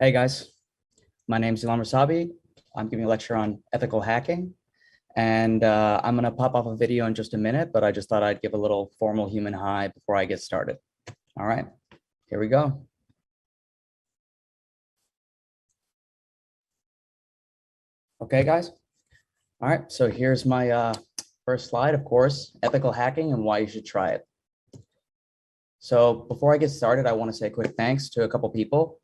Hey guys, my name is Elan Rasabi. I'm giving a lecture on ethical hacking, and I'm going to pop off a video in just a minute, but I just thought I'd give a little formal human hi before I get started. All right, here we go. Okay, guys. All right, so here's my first slide, of course, ethical hacking and why you should try it. So before I get started, I want to say a quick thanks to a couple people,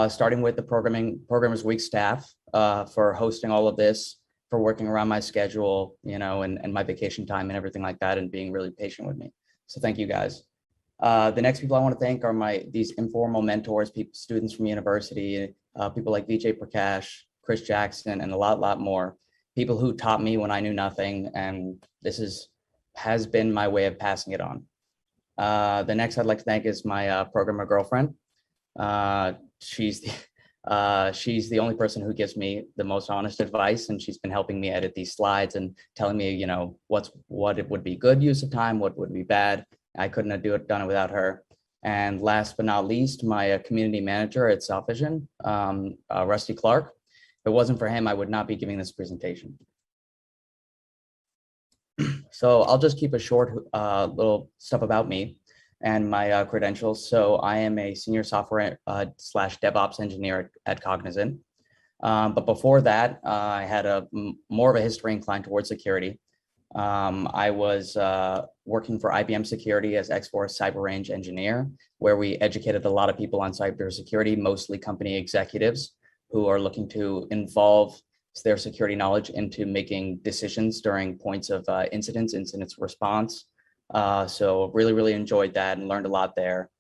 starting with the Programmers Week staff for hosting all of this, for working around my schedule, and my vacation time and everything like that, and being really patient with me. So thank you guys. The next people I want to thank are these informal mentors, students from university, people like Vijay Prakash, Chris Jackson, and a lot more. People who taught me when I knew nothing, and this has been my way of passing it on. The next I'd like to thank is my programmer girlfriend. She's the only person who gives me the most honest advice, and she's been helping me edit these slides and telling me, what it would be good use of time, what would be bad. I couldn't have done it without her. And last but not least, my community manager at Softvision, Rusty Clark. If it wasn't for him, I would not be giving this presentation. So I'll just keep a short little stuff about me and my credentials. So I am a senior software slash DevOps engineer at Cognizant. But before that, I had more of a history inclined towards security. I was working for IBM Security as X-Force Cyber Range engineer, where we educated a lot of people on cybersecurity, mostly company executives who are looking to involve their security knowledge into making decisions during points of incidents response. So really enjoyed that and learned a lot there.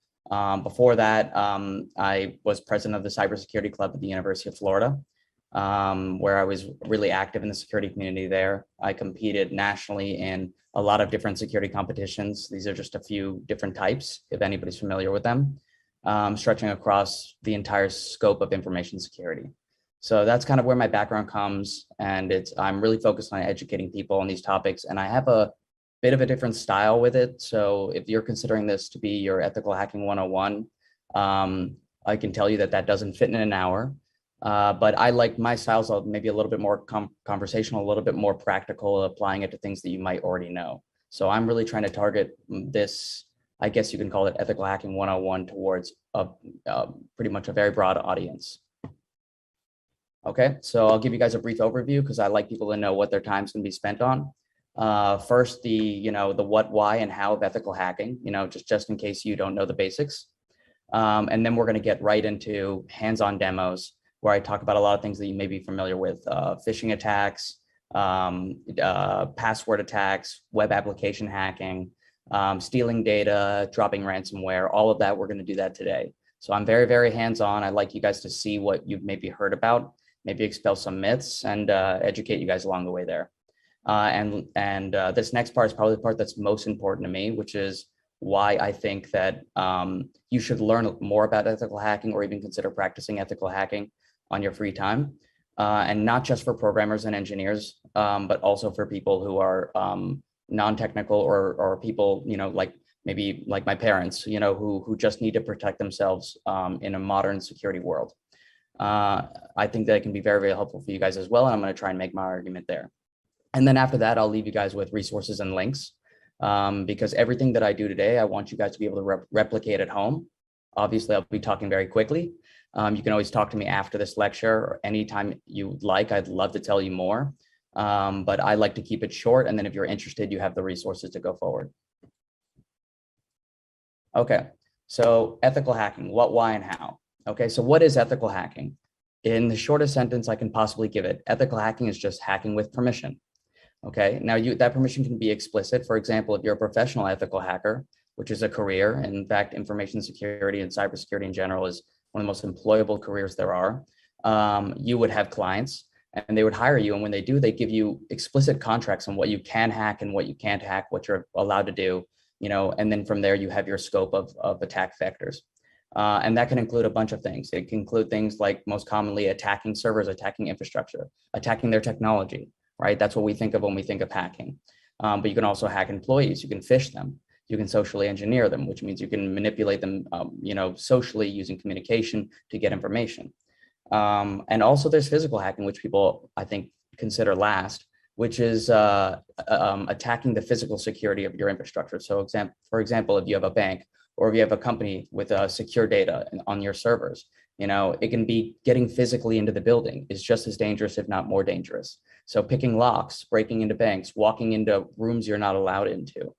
Before that, I was president of the cybersecurity club at the University of Florida, where I was really active in the security community there. I competed nationally in a lot of different security competitions. These are just a few different types, if anybody's familiar with them, stretching across the entire scope of information security. So that's kind of where my background comes, and I'm really focused on educating people on these topics, and I have a bit of a different style with it. So if you're considering this to be your ethical hacking 101, I can tell you that doesn't fit in an hour. But I like my styles maybe a little bit more conversational, a little bit more practical, applying it to things that you might already know. So I'm really trying to target this, I guess you can call it ethical hacking 101, towards pretty much a very broad audience. Okay, so I'll give you guys a brief overview because I like people to know what their time's going to be spent on. First, the what, why, and how of ethical hacking, just in case you don't know the basics. And then we're going to get right into hands-on demos where I talk about a lot of things that you may be familiar with: phishing attacks, password attacks, web application hacking, stealing data, dropping ransomware. All of that, we're going to do that today. So I'm very hands-on. I'd like you guys to see what you've maybe heard about, maybe expel some myths, and educate you guys along the way there. And this next part is probably the part that's most important to me, which is why I think that you should learn more about ethical hacking, or even consider practicing ethical hacking on your free time. And not just for programmers and engineers, but also for people who are non-technical, or people, maybe like my parents, who just need to protect themselves in a modern security world. I think that it can be very helpful for you guys as well. And I'm going to try and make my argument there. And then after that, I'll leave you guys with resources and links, because everything that I do today, I want you guys to be able to replicate at home. Obviously, I'll be talking very quickly. You can always talk to me after this lecture or anytime you like. I'd love to tell you more, but I like to keep it short. And then if you're interested, you have the resources to go forward. Okay, so ethical hacking, what, why, and how. Okay, so what is ethical hacking? In the shortest sentence I can possibly give it, ethical hacking is just hacking with permission. Okay, now that permission can be explicit. For example, if you're a professional ethical hacker, which is a career, and in fact, information security and cybersecurity in general is one of the most employable careers there are, you would have clients and they would hire you. And when they do, they give you explicit contracts on what you can hack and what you can't hack, what you're allowed to do, and then from there you have your scope of attack vectors. And that can include a bunch of things. It can include things like, most commonly, attacking servers, attacking infrastructure, attacking their technology, right? That's what we think of when we think of hacking. But you can also hack employees. You can phish them. You can socially engineer them, which means you can manipulate them, socially, using communication to get information. And also there's physical hacking, which people, I think, consider last, which is attacking the physical security of your infrastructure. So for example, if you have a bank or if you have a company with secure data on your servers, it can be getting physically into the building is just as dangerous, if not more dangerous. So picking locks, breaking into banks, walking into rooms you're not allowed into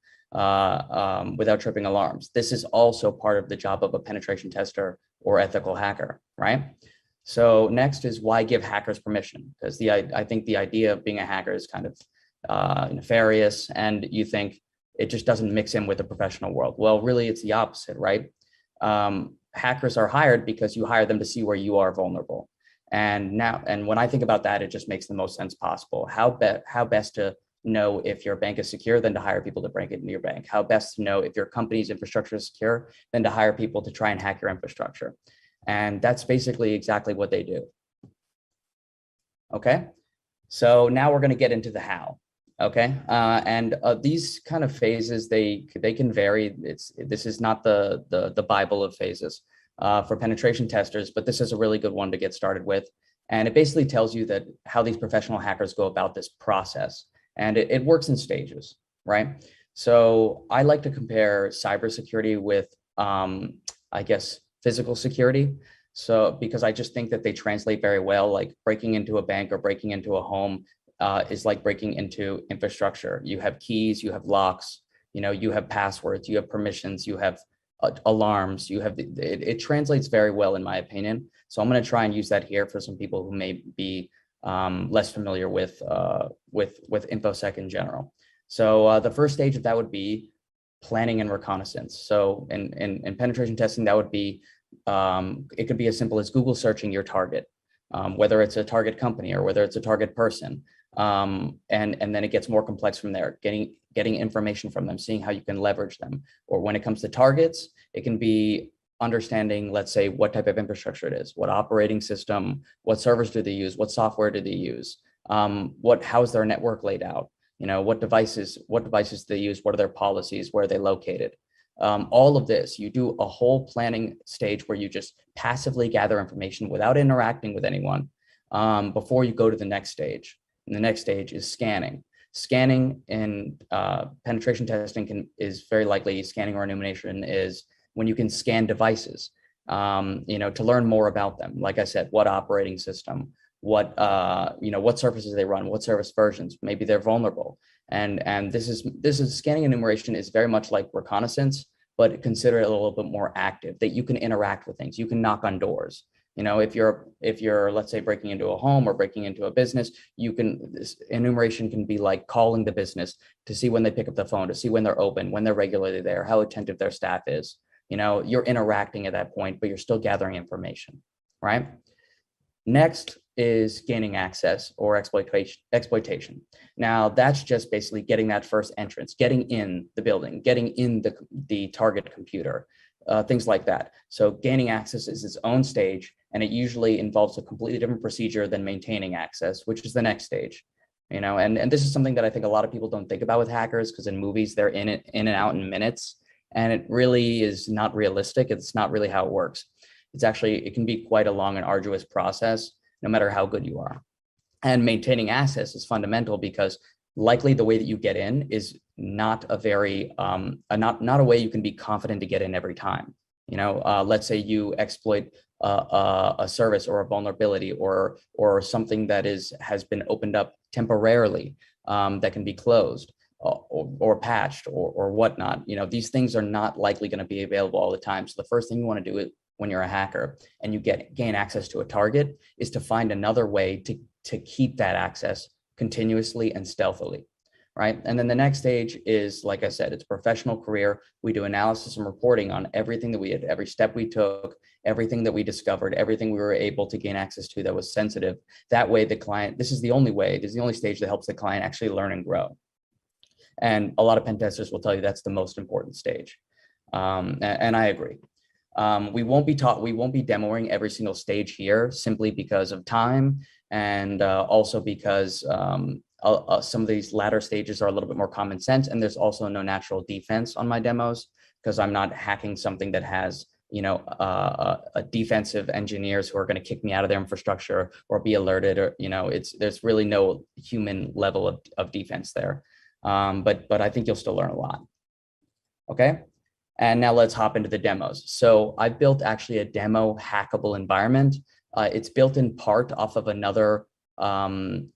without tripping alarms. This is also part of the job of a penetration tester or ethical hacker, right? So next is why give hackers permission? Because I think the idea of being a hacker is kind of nefarious, and you think it just doesn't mix in with the professional world. Well, really, it's the opposite, right? Hackers are hired because you hire them to see where you are vulnerable. And when I think about that, it just makes the most sense possible. How best to know if your bank is secure than to hire people to break into your bank? How best to know if your company's infrastructure is secure than to hire people to try and hack your infrastructure? And that's basically exactly what they do. Okay, so now we're going to get into the how. Okay, and these kind of phases, they can vary. This is not the Bible of phases for penetration testers, but this is a really good one to get started with. And it basically tells you that how these professional hackers go about this process, and it works in stages, right? So I like to compare cybersecurity with, I guess, physical security. So because I just think that they translate very well, like breaking into a bank or breaking into a home is like breaking into infrastructure. You have keys, you have locks, you have passwords, you have permissions, you have alarms, you have, it translates very well in my opinion. So I'm going to try and use that here for some people who may be less familiar with InfoSec in general. So the first stage of that would be planning and reconnaissance. So in penetration testing, that would be, it could be as simple as Google searching your target, whether it's a target company or whether it's a target person. And then it gets more complex from there, getting information from them, seeing how you can leverage them. Or when it comes to targets, it can be understanding, let's say, what type of infrastructure it is, what operating system, what servers do they use, what software do they use, how's their network laid out, what devices they use, what are their policies, where are they located. All of this, you do a whole planning stage where you just passively gather information without interacting with anyone before you go to the next stage. And the next stage is scanning. Scanning in penetration testing is very likely, scanning or illumination is when you can scan devices, to learn more about them. Like I said, what operating system, what services they run, what service versions, maybe they're vulnerable. And this is scanning and enumeration is very much like reconnaissance, but consider it a little bit more active, that you can interact with things, you can knock on doors. If you're let's say breaking into a home or breaking into a business, this enumeration can be like calling the business to see when they pick up the phone, to see when they're open, when they're regularly there, how attentive their staff is. You're interacting at that point, but you're still gathering information, right? Next is gaining access or exploitation. Now that's just basically getting that first entrance, getting in the building, getting in the target computer, things like that. So gaining access is its own stage, and it usually involves a completely different procedure than maintaining access, which is the next stage. And this is something that I think a lot of people don't think about with hackers, because in movies they're in and out in minutes, and it really is not realistic. It's not really how it works. It can be quite a long and arduous process, no matter how good you are. And maintaining access is fundamental, because likely the way that you get in is not a very, not a way you can be confident to get in every time. Let's say you exploit a service or a vulnerability or something that has been opened up temporarily that can be closed or patched or whatnot. These things are not likely going to be available all the time. So the first thing you want to do when you're a hacker and you gain access to a target is to find another way to keep that access continuously and stealthily, right? And then the next stage is, like I said, it's professional career. We do analysis and reporting on everything that we did, every step we took, everything that we discovered, everything we were able to gain access to that was sensitive. That way the client, this is the only stage that helps the client actually learn and grow. And a lot of pen testers will tell you that's the most important stage. And I agree. We won't be demoing every single stage here, simply because of time, and also because some of these latter stages are a little bit more common sense, and there's also no natural defense on my demos, because I'm not hacking something that has defensive engineers who are going to kick me out of their infrastructure or be alerted, or there's really no human level of defense there. But I think you'll still learn a lot. Okay. And now let's hop into the demos. So I built actually a demo hackable environment. It's built in part off of another vulnerable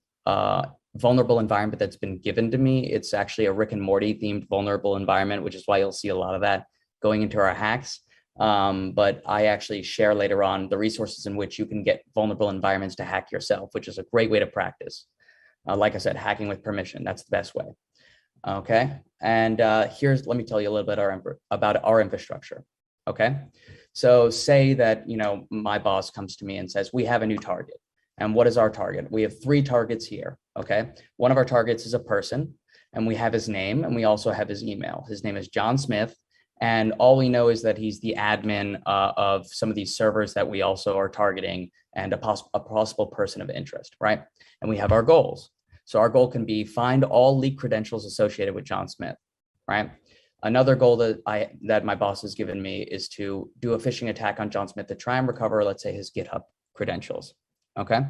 environment that's been given to me. It's actually a Rick and Morty themed vulnerable environment, which is why you'll see a lot of that going into our hacks. But I actually share later on the resources in which you can get vulnerable environments to hack yourself, which is a great way to practice. Like I said, hacking with permission, that's the best way. Okay, and let me tell you a little bit about our infrastructure. Okay, so say that my boss comes to me and says, we have a new target. And what is our target? We have 3 targets here. Okay, one of our targets is a person, and we have his name, and we also have his email. His name is John Smith, and all we know is that he's the admin of some of these servers that we also are targeting, and a possible person of interest, right? And we have our goals. So our goal can be find all leaked credentials associated with John Smith, right? Another goal that my boss has given me is to do a phishing attack on John Smith to try and recover, let's say, his GitHub credentials. Okay.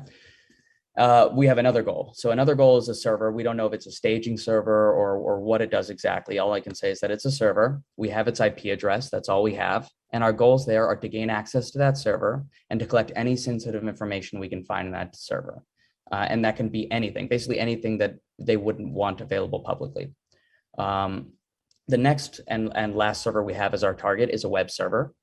We have another goal. So another goal is a server. We don't know if it's a staging server or what it does exactly. All I can say is that it's a server. We have its IP address. That's all we have. And our goals there are to gain access to that server and to collect any sensitive information we can find in that server. And that can be anything, basically anything that they wouldn't want available publicly. The next and last server we have as our target is a web server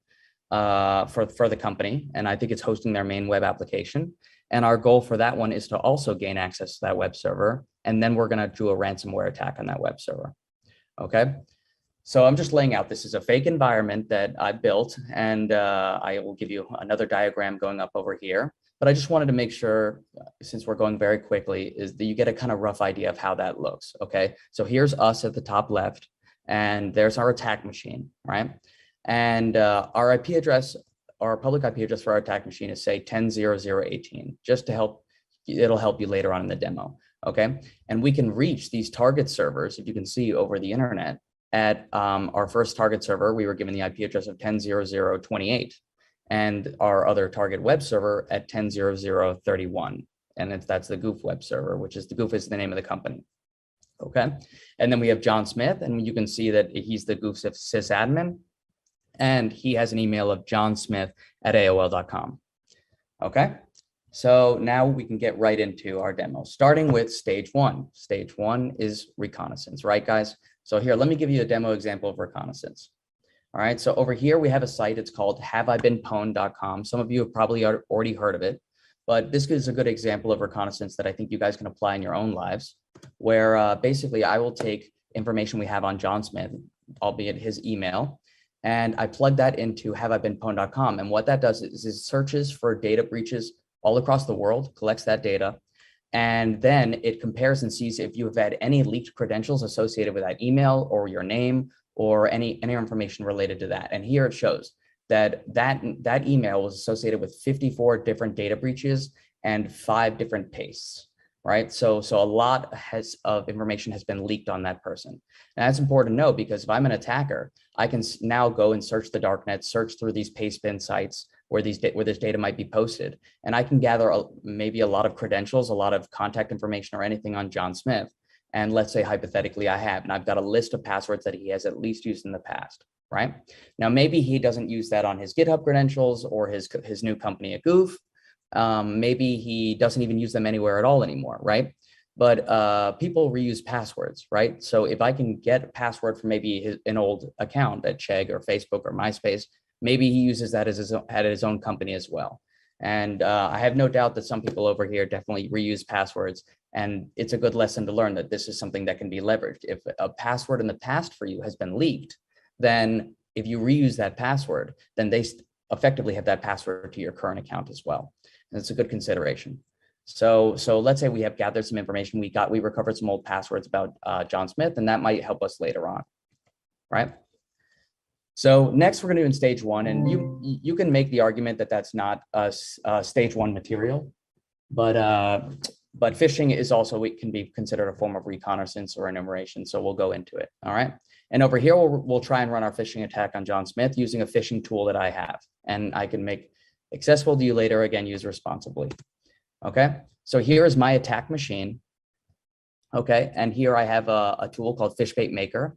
for the company. And I think it's hosting their main web application. And our goal for that one is to also gain access to that web server. And then we're going to do a ransomware attack on that web server. Okay. So I'm just laying out, this is a fake environment that I built, and I will give you another diagram going up over here. But I just wanted to make sure, since we're going very quickly, is that you get a kind of rough idea of how that looks. Okay. So here's us at the top left, and there's our attack machine, right? And our IP address, our public IP address for our attack machine is say 10.0.0.18, just to help, it'll help you later on in the demo. Okay. And we can reach these target servers, if you can see over the internet, at our first target server, we were given the IP address of 10.0.0.28. And our other target web server at 10.0.0.31. And that's the Goof web server, which is the Goof is the name of the company. Okay. And then we have John Smith, and you can see that he's the Goof sysadmin, and he has an email of johnsmith@aol.com. Okay. So now we can get right into our demo, starting with stage 1. Stage 1 is reconnaissance, right, guys? So here, let me give you a demo example of reconnaissance. All right, so over here we have a site. It's called haveibeenpwned.com. Some of you have probably already heard of it, but this is a good example of reconnaissance that I think you guys can apply in your own lives, where basically I will take information we have on John Smith, albeit his email, and I plug that into haveibeenpwned.com. And what that does is it searches for data breaches all across the world, collects that data, and then it compares and sees if you have had any leaked credentials associated with that email or your name, or any information related to that. And here it shows that email was associated with 54 different data breaches and 5 different pastes, right? So a lot of information has been leaked on that person. And that's important to know, because if I'm an attacker, I can now go and search the darknet, search through these paste bin sites where this data might be posted. And I can gather maybe a lot of credentials, a lot of contact information or anything on John Smith. And let's say hypothetically I have, and I've got a list of passwords that he has at least used in the past, right? Now, maybe he doesn't use that on his GitHub credentials or his new company at Goof. Maybe he doesn't even use them anywhere at all anymore, right? But people reuse passwords, right? So if I can get a password from maybe an old account at Chegg or Facebook or MySpace, maybe he uses that as his own company as well. And I have no doubt that some people over here definitely reuse passwords. And it's a good lesson to learn that this is something that can be leveraged. If a password in the past for you has been leaked, then if you reuse that password, then they effectively have that password to your current account as well. And it's a good consideration. So let's say we have gathered some information. We recovered some old passwords about John Smith, and that might help us later on, right? So next we're going to do in stage 1, and you can make the argument that that's not a stage 1 material, but phishing is also, it can be considered a form of reconnaissance or enumeration. So we'll go into it. All right. And over here, we'll try and run our phishing attack on John Smith using a phishing tool that I have, and I can make accessible to you later. Again, use responsibly. Okay, so here is my attack machine. Okay, and here I have a tool called Fishbait Maker.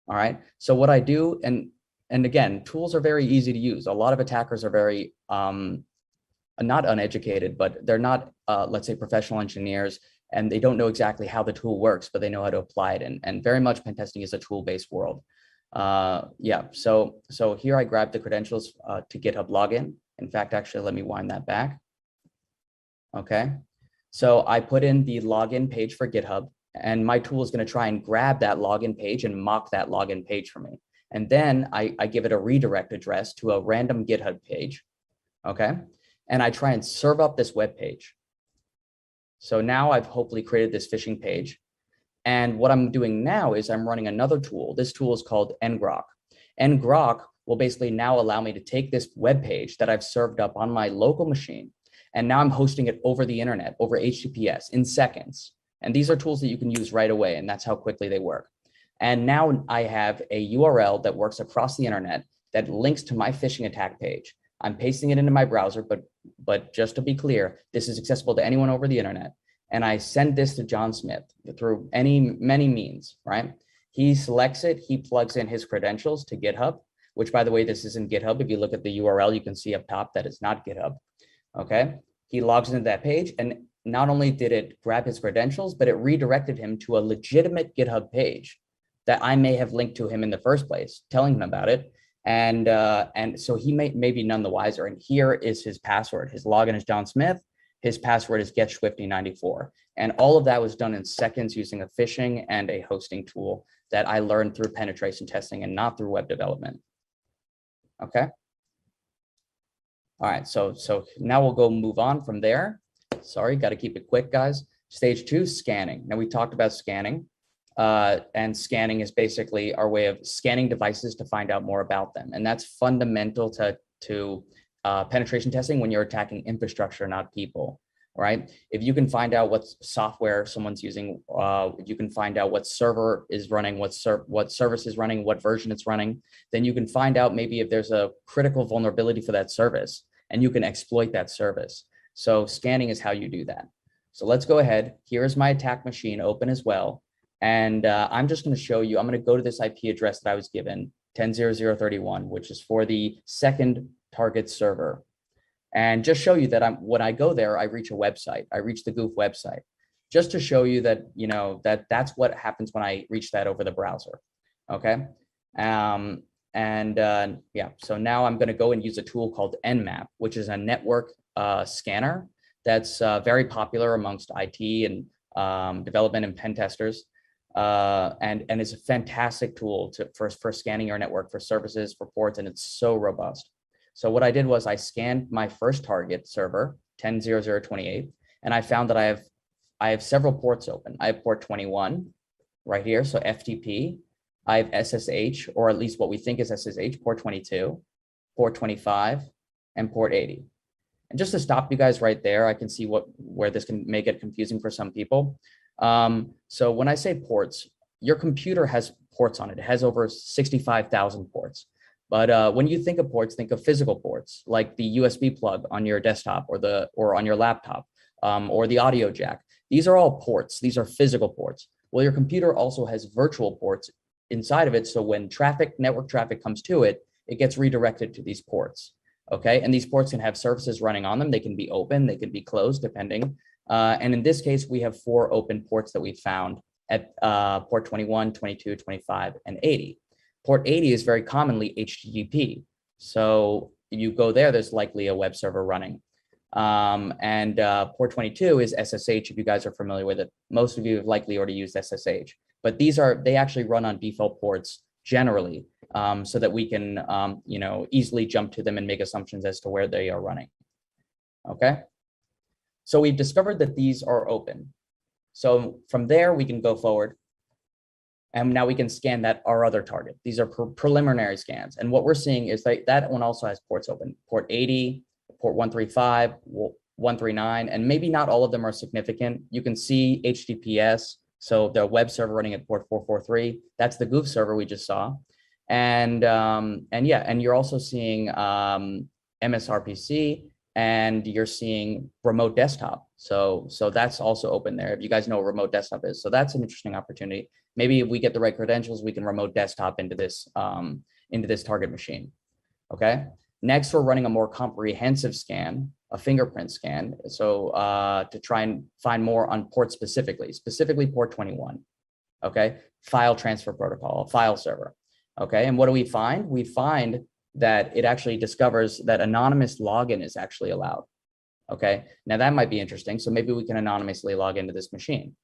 All right, so what I do, and again, tools are very easy to use. A lot of attackers are very not uneducated, but they're not, let's say, professional engineers, and they don't know exactly how the tool works, but they know how to apply it. And very much pen testing is a tool-based world. Yeah, so here I grabbed the credentials to GitHub login. In fact, actually, let me wind that back. Okay, so I put in the login page for GitHub, and my tool is going to try and grab that login page and mock that login page for me. And then I give it a redirect address to a random GitHub page. Okay, and I try and serve up this web page. So now I've hopefully created this phishing page. And what I'm doing now is I'm running another tool. This tool is called ngrok. Ngrok will basically now allow me to take this web page that I've served up on my local machine, and now I'm hosting it over the internet, over HTTPS in seconds. And these are tools that you can use right away, and that's how quickly they work. And now I have a URL that works across the internet that links to my phishing attack page. I'm pasting it into my browser, but just to be clear, this is accessible to anyone over the internet. And I send this to John Smith through many means, right? He selects it, he plugs in his credentials to GitHub, which, by the way, this isn't GitHub. If you look at the URL, you can see up top that it's not GitHub, okay? He logs into that page, and not only did it grab his credentials, but it redirected him to a legitimate GitHub page that I may have linked to him in the first place, telling him about it. And so he may be none the wiser. And here is his password. His login is John Smith. His password is GetSwifty94. And all of that was done in seconds using a phishing and a hosting tool that I learned through penetration testing and not through web development. Okay. All right, so now we'll move on from there. Sorry, got to keep it quick, guys. Stage 2, scanning. Now we talked about scanning, and scanning is basically our way of scanning devices to find out more about them. And that's fundamental to penetration testing when you're attacking infrastructure, not people, right? If you can find out what software someone's using, you can find out what server is running, what service is running, what version it's running, then you can find out maybe if there's a critical vulnerability for that service, and you can exploit that service. So scanning is how you do that. So let's go ahead. Here's my attack machine open as well. And I'm just going to show you, I'm going to go to this IP address that I was given, 10.0.0.31, which is for the second target server. And just show you that when I go there, I reach a website. I reach the Goof website, just to show you that, that's what happens when I reach that over the browser. Okay. Yeah, so now I'm going to go and use a tool called Nmap, which is a network scanner that's very popular amongst IT and development and pen testers. And it's a fantastic tool for scanning your network for services, for ports, and it's so robust. So what I did was I scanned my first target server, 10.0.0.28, and I found that I have several ports open. I have port 21 right here, so FTP. I have SSH, or at least what we think is SSH, port 22, port 25, and port 80. And just to stop you guys right there, I can see where this can make it confusing for some people. So when I say ports, your computer has ports on it. It has over 65,000 ports. But when you think of ports, think of physical ports, like the USB plug on your desktop or on your laptop, or the audio jack. These are all ports. These are physical ports. Well, your computer also has virtual ports inside of it. So when network traffic comes to it, it gets redirected to these ports. Okay. And these ports can have services running on them. They can be open, they can be closed, depending. And in this case, we have 4 open ports that we found at port 21, 22, 25, and 80. Port 80 is very commonly HTTP. So you go there, there's likely a web server running. And port 22 is SSH, if you guys are familiar with it. Most of you have likely already used SSH. But they actually run on default ports generally, so that we can easily jump to them and make assumptions as to where they are running. Okay. So we've discovered that these are open. So from there, we can go forward. And now we can scan our other target. These are preliminary scans. And what we're seeing is that one also has ports open. Port 80, port 135, 139, and maybe not all of them are significant. You can see HTTPS, So the web server running at port 443, that's the goof server we just saw. And yeah, and you're also seeing MSRPC, and you're seeing remote desktop. So that's also open there. If you guys know what remote desktop is, so that's an interesting opportunity. Maybe if we get the right credentials, we can remote desktop into this target machine. Okay. Next, we're running a more comprehensive scan, a fingerprint scan. So to try and find more on port specifically port 21. Okay. File transfer protocol, file server. Okay. And what do we find? We find that it actually discovers that anonymous login is actually allowed. Okay. Now that might be interesting. So maybe we can anonymously log into this machine.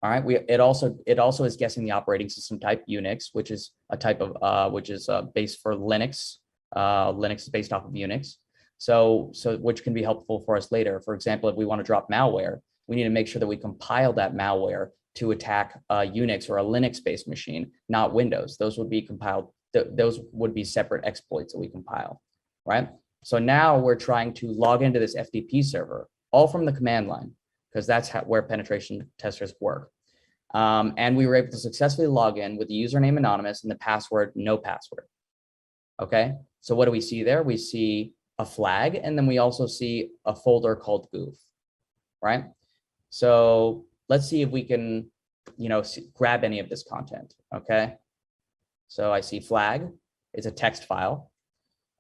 All right. It also is guessing the operating system type Unix, which is a type of base for Linux. Linux is based off of Unix. So which can be helpful for us later. For example, if we want to drop malware, we need to make sure that we compile that malware to attack a Unix or a Linux-based machine, not Windows. Those would be compiled. Those would be separate exploits that we compile, right? So now we're trying to log into this FTP server, all from the command line, because that's where penetration testers work. And we were able to successfully log in with the username anonymous and the password no password. Okay, so what do we see there? We see a flag, and then we also see a folder called goof, right? So let's see if we can, grab any of this content. Okay, so I see flag. It's a text file.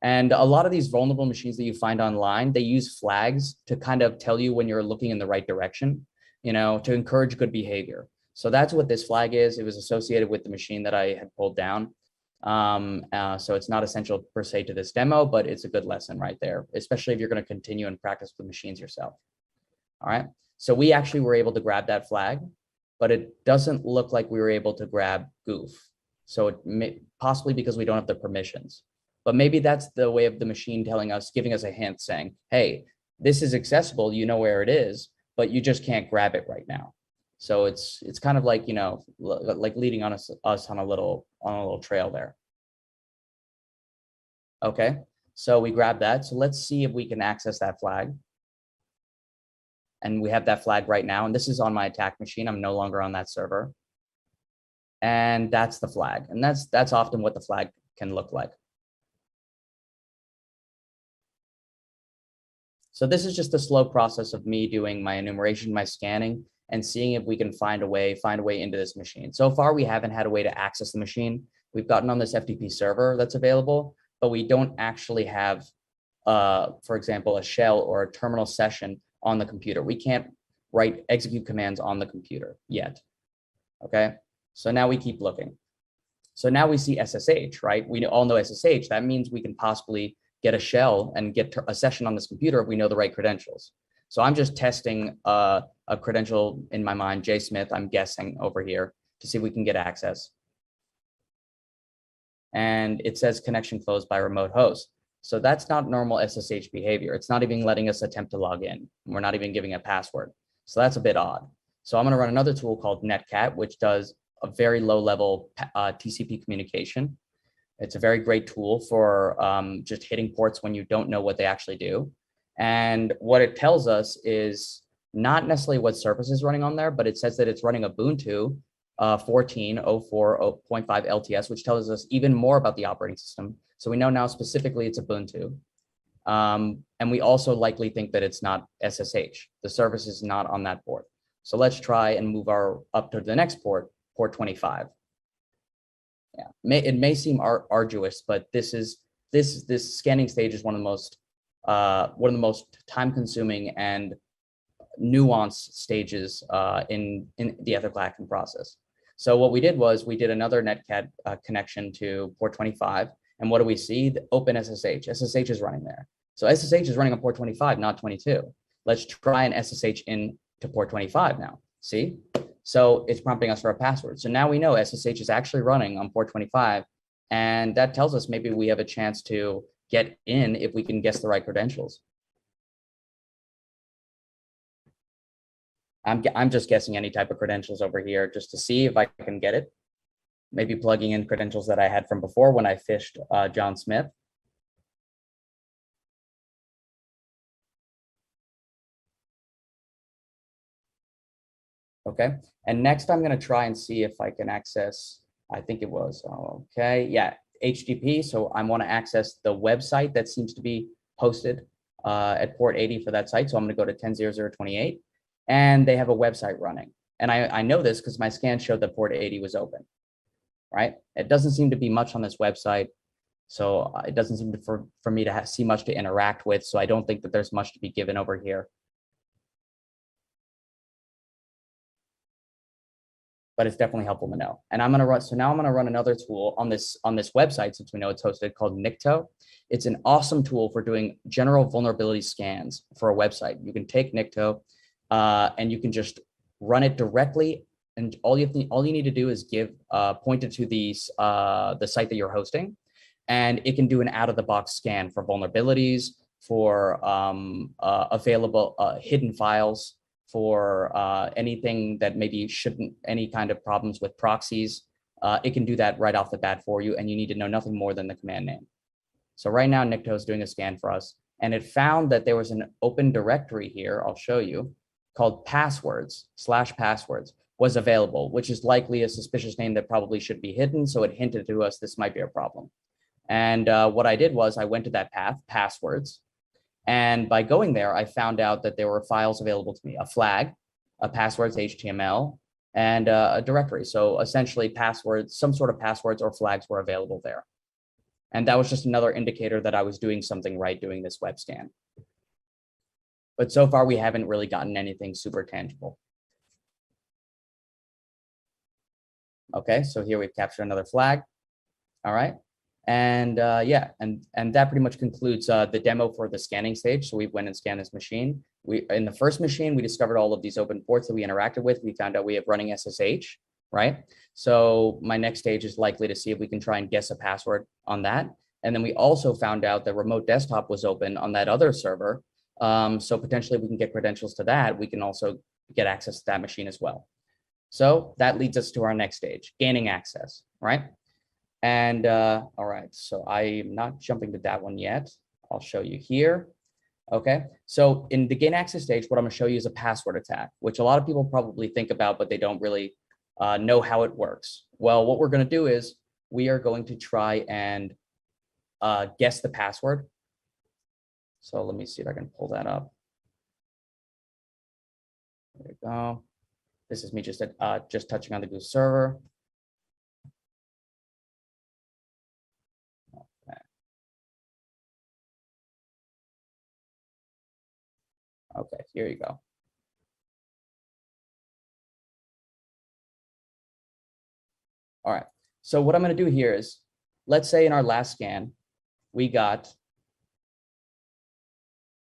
And a lot of these vulnerable machines that you find online, they use flags to kind of tell you when you're looking in the right direction, to encourage good behavior. So that's what this flag is. It was associated with the machine that I had pulled down. So it's not essential per se to this demo, but it's a good lesson right there, especially if you're going to continue and practice with machines yourself. All right. So we actually were able to grab that flag, but it doesn't look like we were able to grab goof. So it may, possibly because we don't have the permissions. But maybe that's the way of the machine telling us, giving us a hint saying, hey, this is accessible, you know where it is, but you just can't grab it right now. So it's kind of like, like leading on us on a little trail there. Okay, so we grab that. So let's see if we can access that flag. And we have that flag right now. And this is on my attack machine. I'm no longer on that server. And that's the flag. And that's often what the flag can look like. So this is just a slow process of me doing my enumeration, my scanning, and seeing if we can find a way into this machine. So far, we haven't had a way to access the machine. We've gotten on this FTP server that's available, but we don't actually have, for example, a shell or a terminal session on the computer. We can't write execute commands on the computer yet. Okay, so now we keep looking. So now we see SSH, right? We all know SSH. That means we can possibly get a shell and get a session on this computer if we know the right credentials. So I'm just testing a credential in my mind, JSmith, I'm guessing over here to see if we can get access. And it says connection closed by remote host. So that's not normal SSH behavior. It's not even letting us attempt to log in. We're not even giving a password. So that's a bit odd. So I'm going to run another tool called Netcat, which does a very low level TCP communication. It's a very great tool for just hitting ports when you don't know what they actually do. And what it tells us is not necessarily what service is running on there, but it says that it's running Ubuntu 14.04.5 LTS, which tells us even more about the operating system. So we know now specifically it's Ubuntu. And we also likely think that it's not SSH. The service is not on that port. So let's try and move up to the next port, port 25. Yeah, it may seem arduous, but this scanning stage is one of the most time-consuming and nuanced stages in the ethical hacking process. So what we did was we did another Netcat connection to port 25, and what do we see? The open SSH. SSH is running there. So SSH is running on port 25, not 22. Let's try an SSH in to port 25 now. See? So it's prompting us for a password. So now we know SSH is actually running on port 25, and that tells us maybe we have a chance to get in if we can guess the right credentials. I'm just guessing any type of credentials over here just to see if I can get it. Maybe plugging in credentials that I had from before when I phished John Smith. Okay. And next I'm going to try and see if I can access, I think it was, okay. Yeah, HTTP. So I want to access the website that seems to be hosted at port 80 for that site. So I'm going to go to 10.0.0.28 and they have a website running. And I know this because my scan showed that port 80 was open, right? It doesn't seem to be much on this website. So it doesn't seem to, for me to see much to interact with. So I don't think that there's much to be given over here. But it's definitely helpful to know. And I'm going to run, so now I'm going to run another tool on this website, since we know it's hosted, called Nikto. It's an awesome tool for doing general vulnerability scans for a website. You can take Nikto and you can just run it directly. And all you need to do is point it to the site that you're hosting, and it can do an out-of-the-box scan for vulnerabilities, for available hidden files, for anything that maybe shouldn't, any kind of problems with proxies. It can do that right off the bat for you, and you need to know nothing more than the command name. So right now, Nikto is doing a scan for us, and it found that there was an open directory here, I'll show you, called passwords/passwords was available, which is likely a suspicious name that probably should be hidden. So it hinted to us this might be a problem. And what I did was I went to that path, passwords, and by going there, I found out that there were files available to me, a flag, a passwords HTML, and a directory. So essentially passwords, some sort of passwords or flags were available there. And that was just another indicator that I was doing something right doing this web scan. But so far, we haven't really gotten anything super tangible. Okay, so here we've captured another flag. All right. And yeah, and that pretty much concludes the demo for the scanning stage. So we went and scanned this machine. In the first machine, we discovered all of these open ports that we interacted with. We found out we have running SSH, right? So my next stage is likely to see if we can try and guess a password on that. And then we also found out that remote desktop was open on that other server. So potentially we can get credentials to that. We can also get access to that machine as well. So that leads us to our next stage, gaining access, right? And all right, so I'm not jumping to that one yet. I'll show you here. Okay, so in the gain access stage, what I'm going to show you is a password attack, which a lot of people probably think about, but they don't really know how it works. Well, what we're going to do is we are going to try and guess the password. So let me see if I can pull that up. There we go. This is me just touching on the Goose server. Okay, here you go. All right, so what I'm going to do here is, let's say in our last scan, we got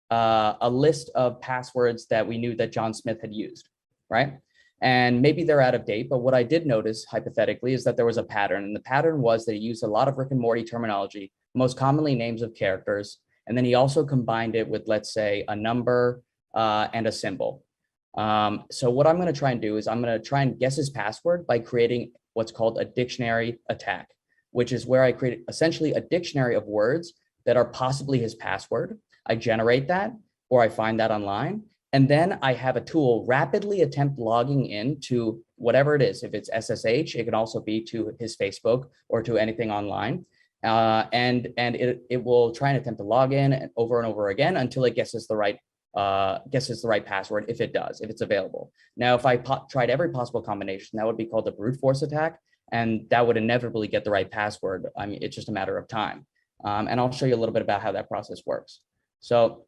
a list of passwords that we knew that John Smith had used, right? And maybe they're out of date, but what I did notice hypothetically is that there was a pattern, and the pattern was that he used a lot of Rick and Morty terminology, most commonly names of characters, and then he also combined it with, let's say, a number and a symbol. So what I'm going to try and do is I'm going to try and guess his password by creating what's called a dictionary attack, which is where I create essentially a dictionary of words that are possibly his password. I generate that, or I find that online. And then I have a tool rapidly attempt logging in to whatever it is. If it's SSH, it can also be to his Facebook or to anything online. And it will try and attempt to log in and over again until it guesses the right password, if it's available. Now, if I tried every possible combination, that would be called a brute force attack, and that would inevitably get the right password. I mean, it's just a matter of time. And I'll show you a little bit about how that process works. So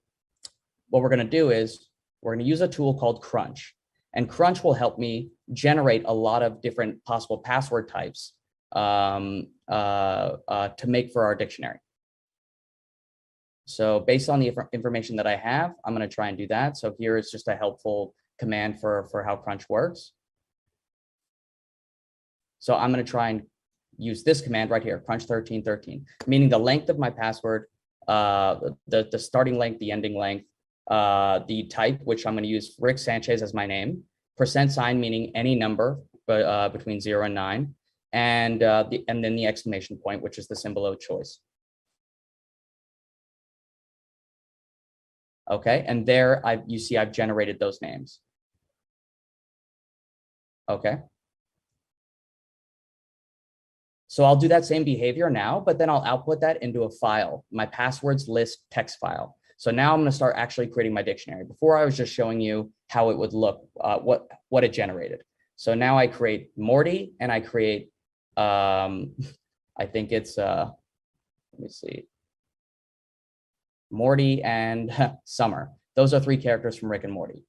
what we're going to do is we're going to use a tool called Crunch, and Crunch will help me generate a lot of different possible password types to make for our dictionary. So based on the information that I have, I'm going to try and do that. So here is just a helpful command for how Crunch works. So I'm going to try and use this command right here, crunch 1313, meaning the length of my password, the starting length, the ending length, the type, which I'm going to use Rick Sanchez as my name, %, meaning any number between 0 and 9, and then the exclamation point, which is the symbol of choice. Okay, and there you see I've generated those names. Okay. So I'll do that same behavior now, but then I'll output that into a file, my passwords list text file. So now I'm going to start actually creating my dictionary. Before I was just showing you how it would look, what it generated. So now I create Morty and I create, I think it's, let me see, Morty and Summer. Those are 3 characters from Rick and Morty.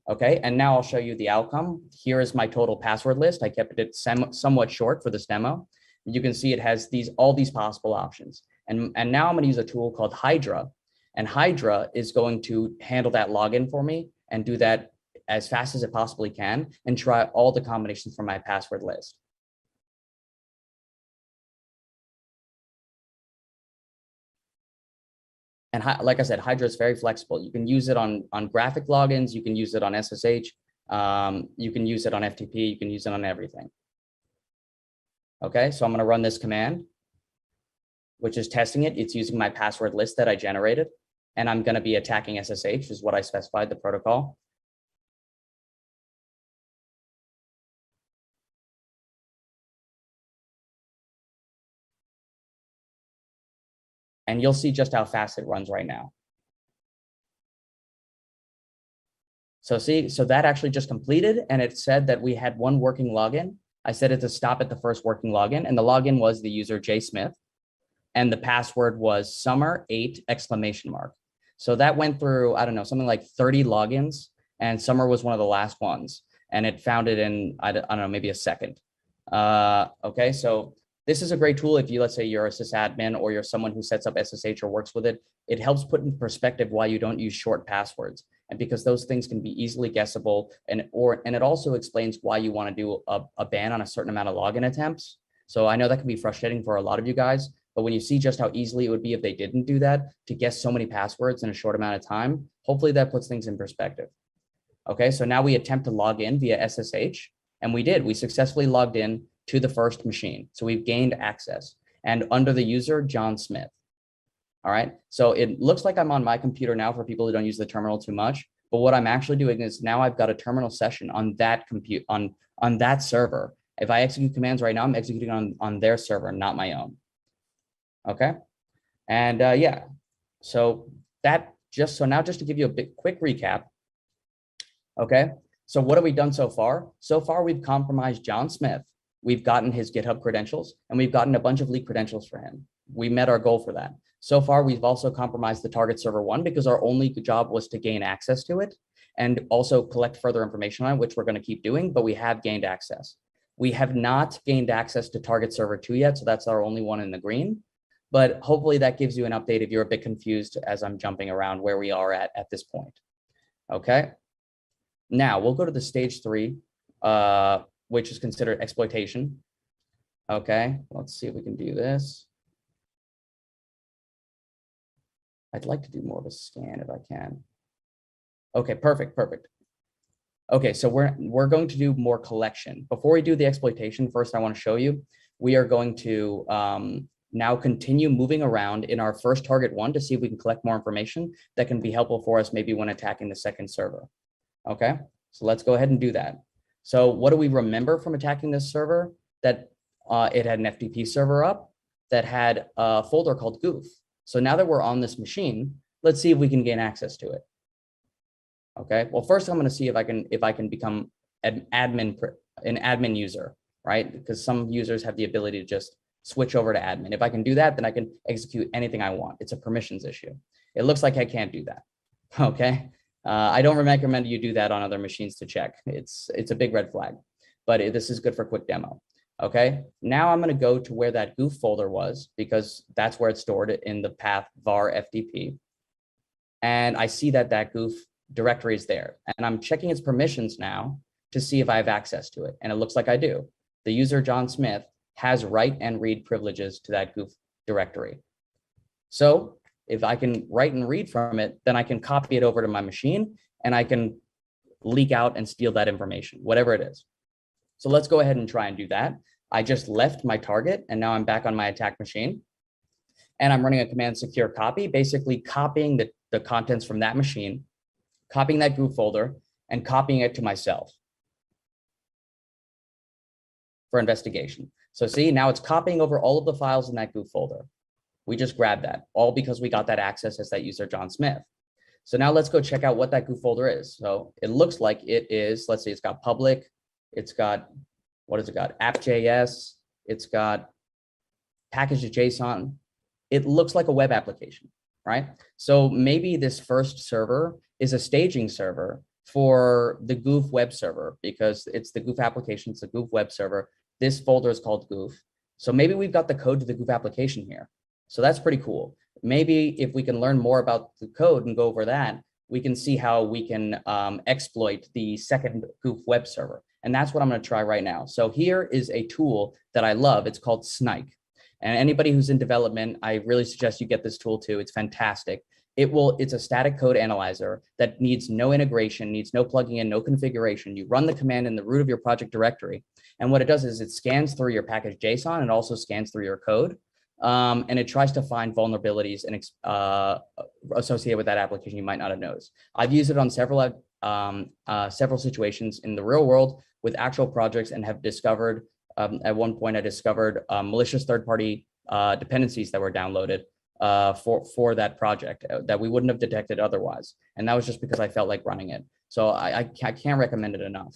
Okay, and now I'll show you the outcome. Here is my total password list. I kept it somewhat short for this demo. You can see it has all these possible options. And now I'm going to use a tool called Hydra. And Hydra is going to handle that login for me and do that as fast as it possibly can and try all the combinations from my password list. And like I said, Hydra is very flexible. You can use it on graphic logins. You can use it on SSH. You can use it on FTP. You can use it on everything. Okay, so I'm going to run this command, which is testing it. It's using my password list that I generated. And I'm going to be attacking SSH, is what I specified, the protocol. And you'll see just how fast it runs right now. So see, so that actually just completed, and it said that we had 1 working login. I set it to stop at the first working login, and the login was the user J Smith, and the password was summer8 exclamation mark. So that went through, I don't know, something like 30 logins, and Summer was one of the last ones, and it found it in, I don't know, maybe a second. Okay, so this is a great tool if you, let's say you're a sysadmin or you're someone who sets up SSH or works with it. It helps put in perspective why you don't use short passwords. And because those things can be easily guessable, and it also explains why you want to do a ban on a certain amount of login attempts. So I know that can be frustrating for a lot of you guys, but when you see just how easily it would be if they didn't do that to guess so many passwords in a short amount of time, hopefully that puts things in perspective. Okay, so now we attempt to log in via SSH, and we did. We successfully logged in to the first machine. So we've gained access, and under the user, John Smith. All right, so it looks like I'm on my computer now for people who don't use the terminal too much, but what I'm actually doing is now I've got a terminal session on that on that server. If I execute commands right now, I'm executing on their server, not my own. Okay, and yeah, so now just to give you a quick recap. Okay, so what have we done so far? So far, we've compromised John Smith. We've gotten his GitHub credentials, and we've gotten a bunch of leaked credentials for him. We met our goal for that. So far, we've also compromised the target server 1 because our only job was to gain access to it and also collect further information on it, which we're going to keep doing, but we have gained access. We have not gained access to target server 2 yet, so that's our only one in the green. But hopefully that gives you an update if you're a bit confused as I'm jumping around where we are at this point. Okay. Now we'll go to the stage 3, which is considered exploitation. Okay, let's see if we can do this. I'd like to do more of a scan if I can. Okay, perfect. Okay, so we're going to do more collection. Before we do the exploitation, first I want to show you, we are going to now continue moving around in our first target 1 to see if we can collect more information that can be helpful for us maybe when attacking the second server. Okay, so let's go ahead and do that. So what do we remember from attacking this server? That it had an FTP server up that had a folder called goof. So now that we're on this machine, let's see if we can gain access to it. Okay, well, first I'm going to see if I can become an admin user, right? Because some users have the ability to just switch over to admin. If I can do that, then I can execute anything I want. It's a permissions issue. It looks like I can't do that. Okay. I don't recommend you do that on other machines to check. It's a big red flag, but this is good for quick demo. Okay, now I'm going to go to where that goof folder was because that's where it's stored in the path var FTP. And I see that goof directory is there. And I'm checking its permissions now to see if I have access to it. And it looks like I do. The user John Smith has write and read privileges to that goof directory. So if I can write and read from it, then I can copy it over to my machine and I can leak out and steal that information, whatever it is. So let's go ahead and try and do that. I just left my target and now I'm back on my attack machine and I'm running a command secure copy, basically copying the contents from that machine, copying that goof folder and copying it to myself. for investigation. So see, now it's copying over all of the files in that goof folder. We just grabbed that, all because we got that access as that user, John Smith. So now let's go check out what that goof folder is. So it looks like it is, let's see, it's got public, it's got, what has it got? App.js, it's got package.json. It looks like a web application, right? So maybe this first server is a staging server for the goof web server, because it's the goof application, it's the goof web server. This folder is called goof. So maybe we've got the code to the goof application here. So that's pretty cool. Maybe if we can learn more about the code and go over that, we can see how we can exploit the second goof web server. And that's what I'm going to try right now. So here is a tool that I love. It's called Snike. And anybody who's in development, I really suggest you get this tool too. It's fantastic. It's a static code analyzer that needs no integration, needs no plugging in, no configuration. You run the command in the root of your project directory. And what it does is it scans through your package JSON and also scans through your code. And it tries to find vulnerabilities and associated with that application you might not have noticed. I've used it on several situations in the real world with actual projects, and have discovered, at one point I discovered malicious third-party dependencies that were downloaded for that project that we wouldn't have detected otherwise. And that was just because I felt like running it. So I can't recommend it enough.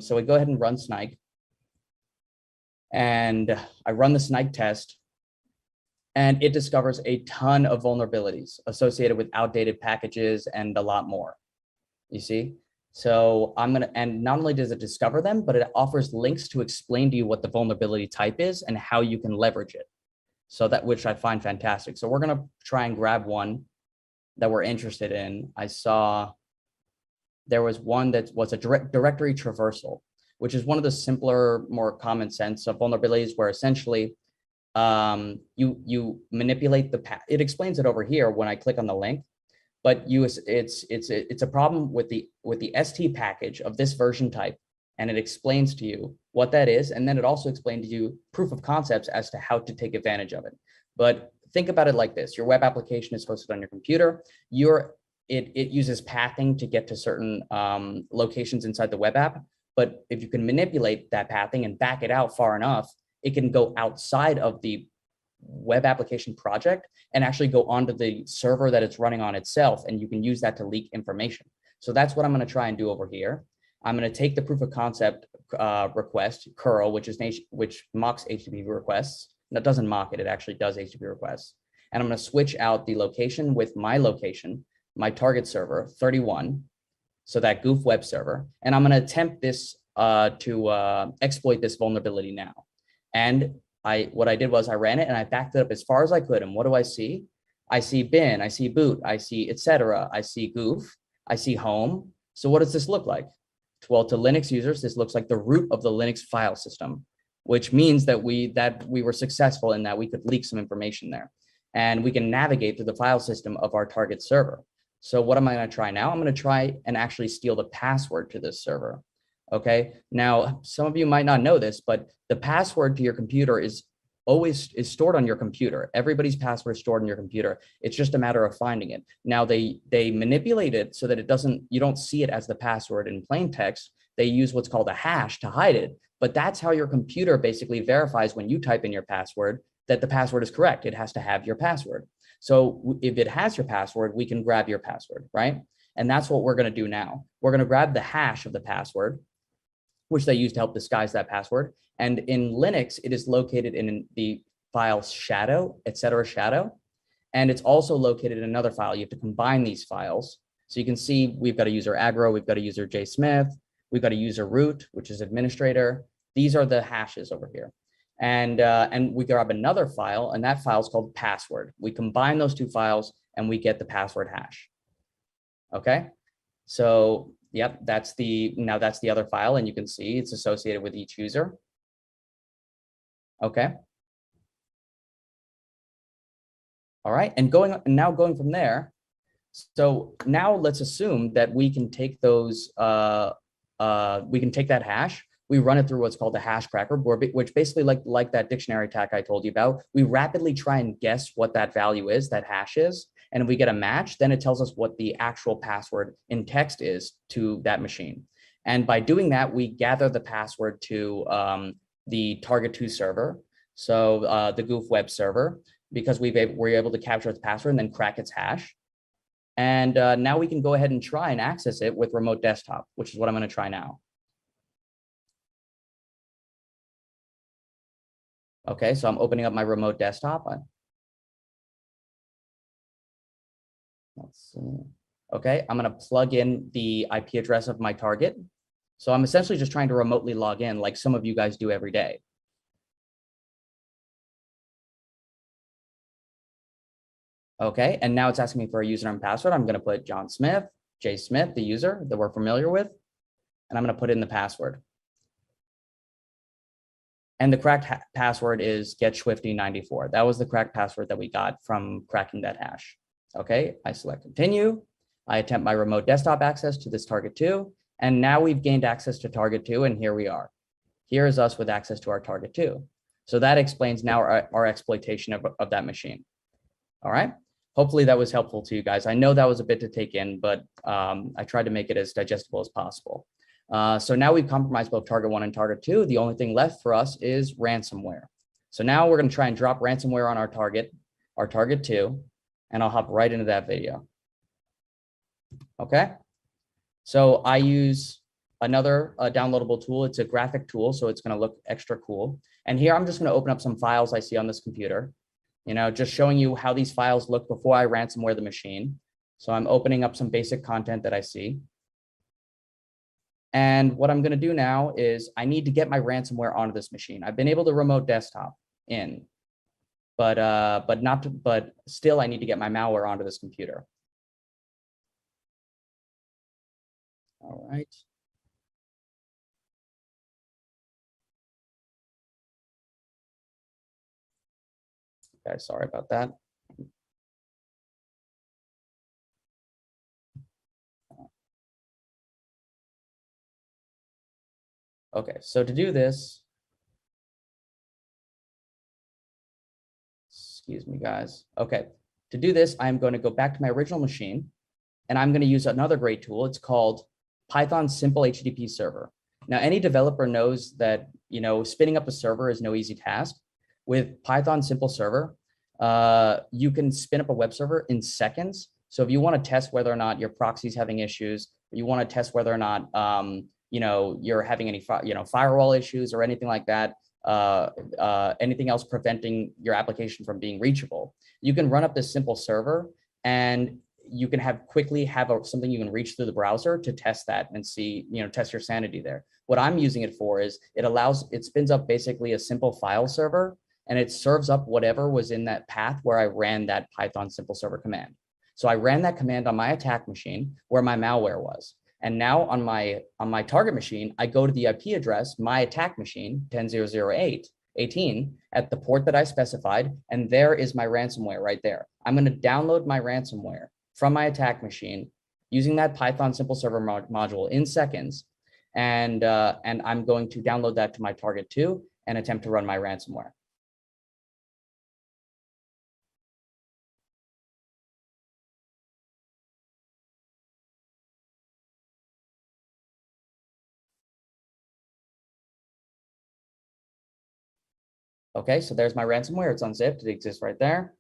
So we go ahead and run Snike. And I run the Snike test, and it discovers a ton of vulnerabilities associated with outdated packages and a lot more, you see? So and not only does it discover them, but it offers links to explain to you what the vulnerability type is and how you can leverage it. So which I find fantastic. So we're gonna try and grab one that we're interested in. I saw there was one that was a directory traversal, which is one of the simpler, more common sense of vulnerabilities, where essentially you manipulate the path. It explains it over here when I click on the link, but it's a problem with the ST package of this version type, and it explains to you what that is, and then it also explains to you proof of concepts as to how to take advantage of it. But think about it like this: your web application is hosted on your computer. It uses pathing to get to certain locations inside the web app. But if you can manipulate that pathing and back it out far enough, it can go outside of the web application project and actually go onto the server that it's running on itself, and you can use that to leak information. So that's what I'm going to try and do over here. I'm going to take the proof of concept request, curl, which mocks HTTP requests. That doesn't mock it, it actually does HTTP requests. And I'm going to switch out the location with my location, my target server, 31, so that goof web server. And I'm going to attempt this to exploit this vulnerability now. And what I did was I ran it and I backed it up as far as I could. And what do I see? I see bin, I see boot, I see etc. I see goof, I see home. So what does this look like? Well, to Linux users, this looks like the root of the Linux file system, which means that we were successful in that we could leak some information there. And we can navigate through the file system of our target server. So what am I going to try now? I'm going to try and actually steal the password to this server. Okay, now some of you might not know this, but the password to your computer is stored on your computer. Everybody's password is stored on your computer. It's just a matter of finding it. Now they manipulate it so that you don't see it as the password in plain text. They use what's called a hash to hide it, but that's how your computer basically verifies when you type in your password that the password is correct. It has to have your password. So if it has your password, we can grab your password, right? And that's what we're going to do now. We're going to grab the hash of the password, which they use to help disguise that password. And in Linux, it is located in the file shadow, etc. shadow. And it's also located in another file. You have to combine these files. So you can see we've got a user aggro, we've got a user jsmith, we've got a user root, which is administrator. These are the hashes over here. And we grab another file, and that file is called password. We combine those two files and we get the password hash. Okay, so yep, that's the other file, and you can see it's associated with each user. Okay. All right, and now going from there. So now let's assume that we can take those, we can take that hash, we run it through what's called the hash cracker, which basically like that dictionary tag I told you about, we rapidly try and guess what that value is, that hash is. And if we get a match, then it tells us what the actual password in text is to that machine. And by doing that, we gather the password to the target2 server, so the goof web server, because we're able to capture the password and then crack its hash. And now we can go ahead and try and access it with remote desktop, which is what I'm going to try now. Okay, so I'm opening up my remote desktop. Let's see. Okay, I'm going to plug in the IP address of my target. So I'm essentially just trying to remotely log in like some of you guys do every day. Okay, and now it's asking me for a username and password. I'm going to put John Smith, J Smith, the user that we're familiar with, and I'm going to put in the password. And the cracked password is getschwifty94. That was the cracked password that we got from cracking that hash. Okay, I select continue. I attempt my remote desktop access to this target 2. And now we've gained access to target 2, and here we are. Here is us with access to our target 2. So that explains now our exploitation of that machine. All right. Hopefully that was helpful to you guys. I know that was a bit to take in, but I tried to make it as digestible as possible. So now we've compromised both target 1 and target 2. The only thing left for us is ransomware. So now we're going to try and drop ransomware on our target 2, and I'll hop right into that video. Okay. So I use another downloadable tool. It's a graphic tool, so it's going to look extra cool. And here I'm just going to open up some files I see on this computer. You know, just showing you how these files look before I ransomware the machine. So I'm opening up some basic content that I see. And what I'm going to do now is I need to get my ransomware onto this machine. I've been able to remote desktop in, but still I need to get my malware onto this computer. All right. Okay, sorry about that. Okay, so to do this, excuse me, guys. Okay, to do this, I'm going to go back to my original machine, and I'm going to use another great tool. It's called Python Simple HTTP Server. Now, any developer knows that, you know, spinning up a server is no easy task. With Python Simple Server, you can spin up a web server in seconds. So if you want to test whether or not your proxy is having issues, you want to test whether or not you know, you're having any firewall issues or anything like that, anything else preventing your application from being reachable, you can run up this simple server, and you can quickly have something you can reach through the browser to test that and see, you know, test your sanity there. What I'm using it for is it spins up basically a simple file server, and it serves up whatever was in that path where I ran that Python simple server command. So I ran that command on my attack machine where my malware was. And now on my target machine, I go to the IP address, my attack machine, 10.0.0.8.18, at the port that I specified, and there is my ransomware right there. I'm going to download my ransomware from my attack machine using that Python simple server module in seconds, and I'm going to download that to my target 2 and attempt to run my ransomware. Okay, so there's my ransomware. It's unzipped. It exists right there.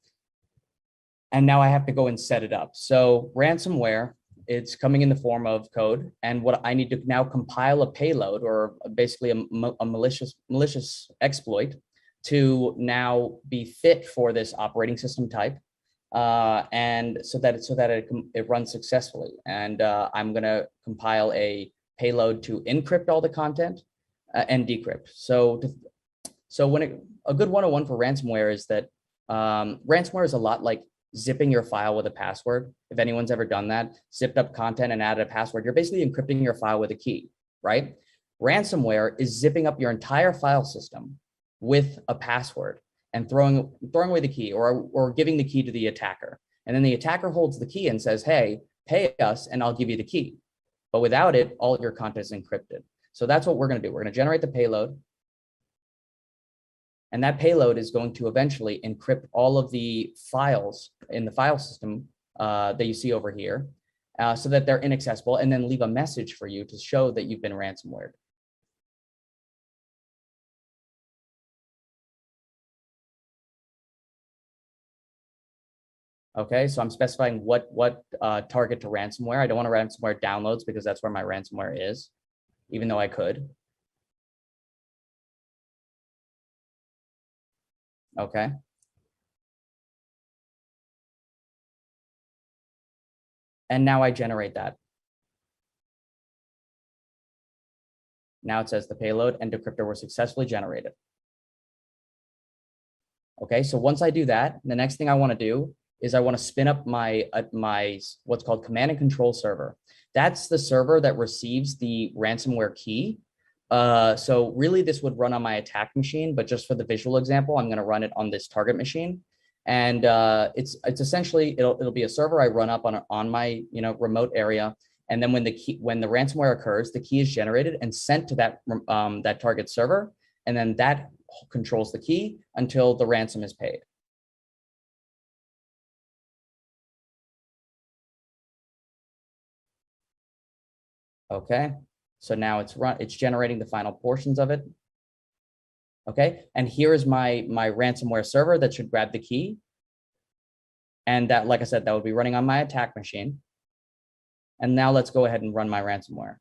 And now I have to go and set it up. So ransomware, it's coming in the form of code. And what I need to now compile a payload, or basically a malicious exploit, to now be fit for this operating system type. And so that it runs successfully. And I'm going to compile a payload to encrypt all the content and decrypt. So when a good 101 for ransomware is that ransomware is a lot like zipping your file with a password. If anyone's ever done that, zipped up content and added a password, you're basically encrypting your file with a key, right? Ransomware is zipping up your entire file system with a password and throwing away the key, or giving the key to the attacker. And then the attacker holds the key and says, hey, pay us and I'll give you the key. But without it, all your content is encrypted. So that's what we're going to do. We're going to generate the payload. And that payload is going to eventually encrypt all of the files in the file system that you see over here. so that they're inaccessible, and then leave a message for you to show that you've been ransomware. Okay, so I'm specifying what target to ransomware. I don't want to ransomware downloads because that's where my ransomware is, even though I could. Okay. And now I generate that. Now it says the payload and decryptor were successfully generated. Okay, so once I do that, the next thing I want to do is I want to spin up my what's called command and control server. That's the server that receives the ransomware key. So really this would run on my attack machine, but just for the visual example, I'm going to run it on this target machine. And it's essentially, it'll be a server I run up on my remote area. And then when the ransomware occurs, the key is generated and sent to that target server. And then that controls the key until the ransom is paid. Okay, so now it's generating the final portions of it. Okay, and here is my ransomware server that should grab the key. And that, like I said, that would be running on my attack machine. And now let's go ahead and run my ransomware.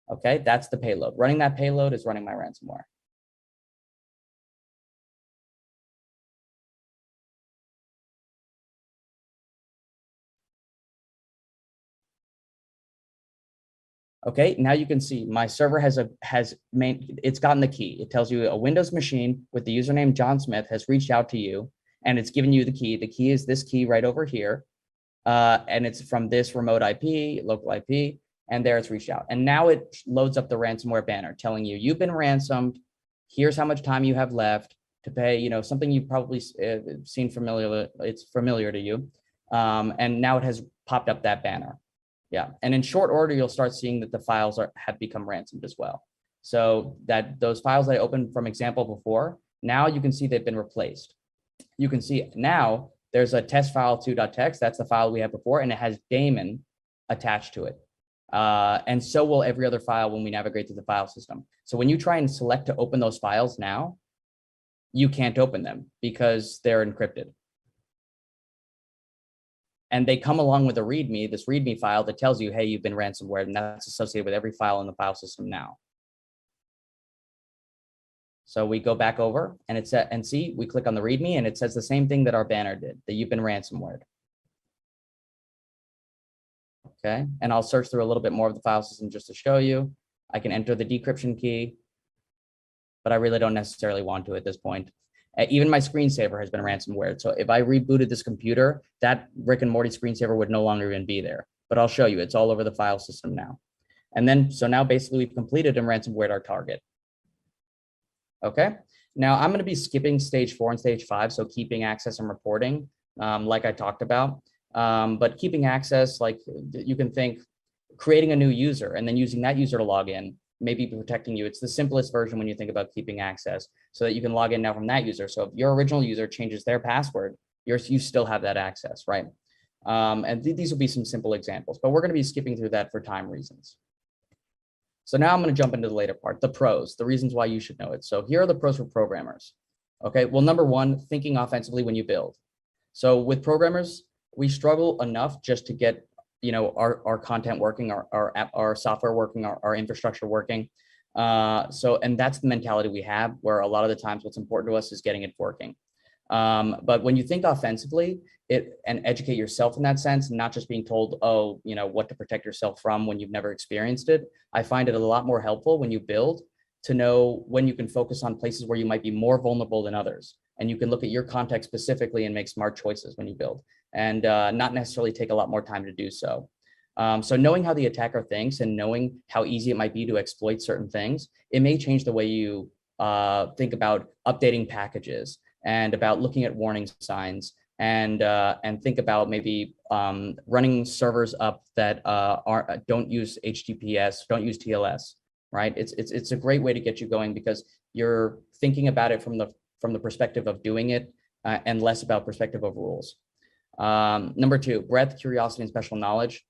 Okay, that's the payload. Running that payload is running my ransomware. Okay, now you can see my server it's gotten the key. It tells you a Windows machine with the username John Smith has reached out to you, and it's given you the key. The key is this key right over here, and it's from this remote IP, local IP, and there it's reached out. And now it loads up the ransomware banner telling you you've been ransomed. Here's how much time you have left to pay. Something you've probably seen familiar. It's familiar to you, and now it has popped up that banner. Yeah, and in short order, you'll start seeing that the files have become ransomed as well. So that those files that I opened from example before, now you can see they've been replaced. You can see now there's a test file 2.txt. That's the file we had before, and it has daemon attached to it. And so will every other file when we navigate through the file system. So when you try and select to open those files now, you can't open them because they're encrypted. And they come along with a README, this README file that tells you, hey, you've been ransomware, and that's associated with every file in the file system now. So we go back over and see, we click on the README and it says the same thing that our banner did, that you've been ransomware. Okay, and I'll search through a little bit more of the file system just to show you. I can enter the decryption key, but I really don't necessarily want to at this point. Even my screensaver has been ransomware. So if I rebooted this computer, that Rick and Morty screensaver would no longer even be there. But I'll show you, it's all over the file system now. And then, so now basically we've completed and ransomwared our target. Okay, now I'm gonna be skipping stage 4 and stage 5. So keeping access and reporting, like I talked about. But keeping access, like you can think creating a new user and then using that user to log in, maybe protecting you. It's the simplest version when you think about keeping access so that you can log in now from that user. So if your original user changes their password, you still have that access, right? And these will be some simple examples, but we're going to be skipping through that for time reasons. So now I'm going to jump into the later part, the pros, the reasons why you should know it. So here are the pros for programmers. Okay, well, number one, thinking offensively when you build. So with programmers, we struggle enough just to get our content working, our software working, our infrastructure working. And that's the mentality we have, where a lot of the times what's important to us is getting it working. But when you think offensively and educate yourself in that sense, not just being told, oh, what to protect yourself from when you've never experienced it, I find it a lot more helpful when you build to know when you can focus on places where you might be more vulnerable than others. And you can look at your context specifically and make smart choices when you build, and not necessarily take a lot more time to do so. So knowing how the attacker thinks and knowing how easy it might be to exploit certain things, it may change the way you think about updating packages and about looking at warning signs and think about maybe running servers up that don't use HTTPS, don't use TLS, right? It's a great way to get you going because you're thinking about it from the perspective of doing it and less about perspective of rules. Number two, breadth, curiosity, and special knowledge.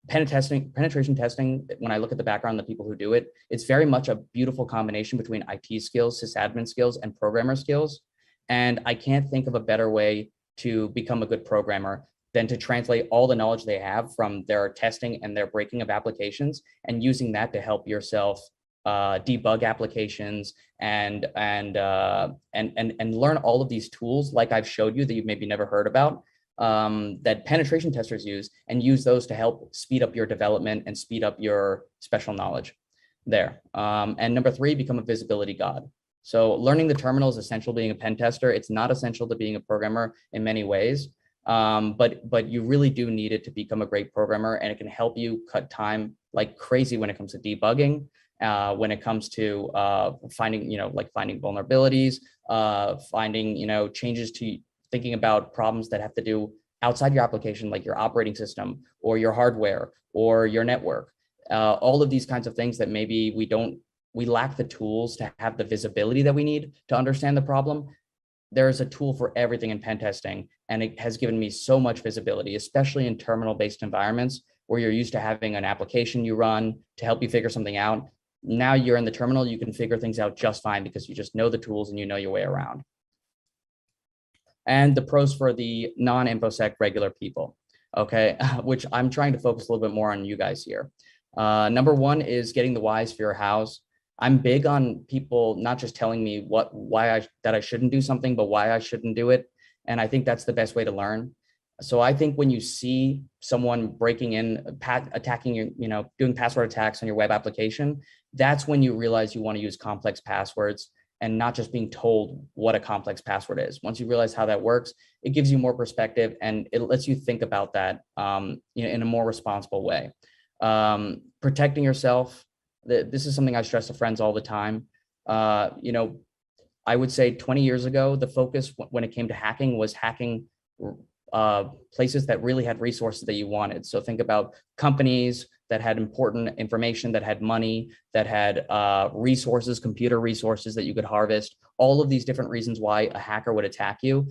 Penetration testing, when I look at the background of the people who do it, it's very much a beautiful combination between IT skills, sysadmin skills, and programmer skills. And I can't think of a better way to become a good programmer than to translate all the knowledge they have from their testing and their breaking of applications and using that to help yourself debug applications and learn all of these tools like I've showed you that you've maybe never heard about, that penetration testers use, and use those to help speed up your development and speed up your special knowledge there. And number three, become a visibility god. So learning the terminal is essential being a pen tester. It's not essential to being a programmer in many ways, but you really do need it to become a great programmer, and it can help you cut time like crazy when it comes to debugging, when it comes to finding vulnerabilities, finding, changes to thinking about problems that have to do outside your application, like your operating system or your hardware or your network. All of these kinds of things that maybe we lack the tools to have the visibility that we need to understand the problem. There's a tool for everything in pen testing, and it has given me so much visibility, especially in terminal-based environments where you're used to having an application you run to help you figure something out. Now you're in the terminal, you can figure things out just fine because you just know the tools and you know your way around. And the pros for the non-InfoSec regular people, okay, which I'm trying to focus a little bit more on you guys here. Number one is getting the whys for your hows. I'm big on people not just telling me that I shouldn't do something, but why I shouldn't do it. And I think that's the best way to learn. So I think when you see someone breaking in, attacking you, doing password attacks on your web application, that's when you realize you want to use complex passwords and not just being told what a complex password is. Once you realize how that works, it gives you more perspective and it lets you think about that in a more responsible way. Protecting yourself. This is something I stress to friends all the time. I would say 20 years ago, the focus when it came to hacking was hacking places that really had resources that you wanted. So think about companies that had important information, that had money, that had resources, computer resources that you could harvest, all of these different reasons why a hacker would attack you.